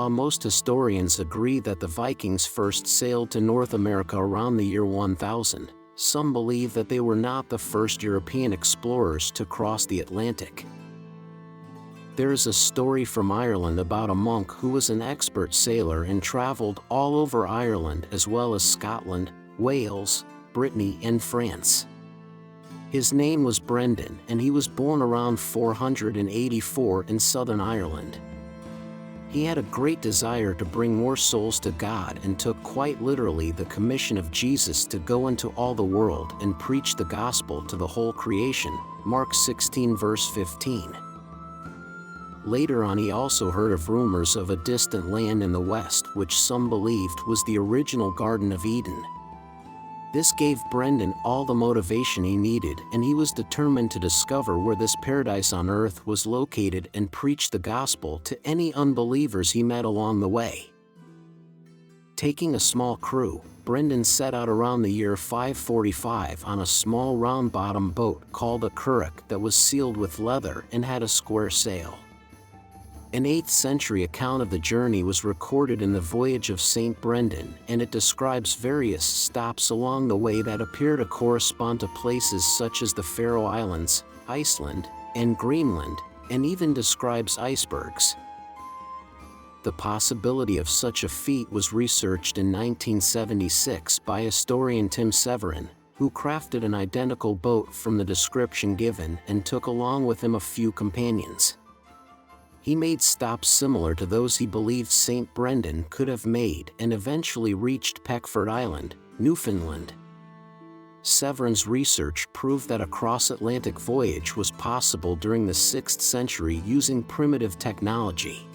While most historians agree that the Vikings first sailed to North America around the year 1000, some believe that they were not the first European explorers to cross the Atlantic. There is a story from Ireland about a monk who was an expert sailor and traveled all over Ireland as well as Scotland, Wales, Brittany, and France. His name was Brendan, and he was born around 484 in southern Ireland. He had a great desire to bring more souls to God and took quite literally the commission of Jesus to go into all the world and preach the gospel to the whole creation, Mark 16 verse 15. Later on he also heard of rumors of a distant land in the west which some believed was the original Garden of Eden. This gave Brendan all the motivation he needed, and he was determined to discover where this paradise on earth was located and preach the gospel to any unbelievers he met along the way. Taking a small crew, Brendan set out around the year 545 on a small round-bottom boat called a curragh that was sealed with leather and had a square sail. An 8th century account of the journey was recorded in the Voyage of St. Brendan, and it describes various stops along the way that appear to correspond to places such as the Faroe Islands, Iceland, and Greenland, and even describes icebergs. The possibility of such a feat was researched in 1976 by historian Tim Severin, who crafted an identical boat from the description given and took along with him a few companions. He made stops similar to those he believed St. Brendan could have made and eventually reached Peckford Island, Newfoundland. Severin's research proved that a cross-Atlantic voyage was possible during the 6th century using primitive technology.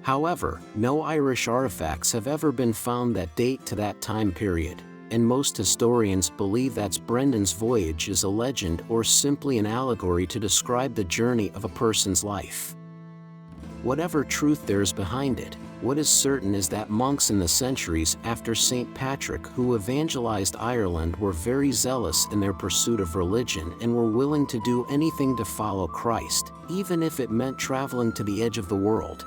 However, no Irish artifacts have ever been found that date to that time period, and most historians believe that Brendan's voyage is a legend or simply an allegory to describe the journey of a person's life. Whatever truth there is behind it, what is certain is that monks in the centuries after St. Patrick who evangelized Ireland were very zealous in their pursuit of religion and were willing to do anything to follow Christ, even if it meant traveling to the edge of the world.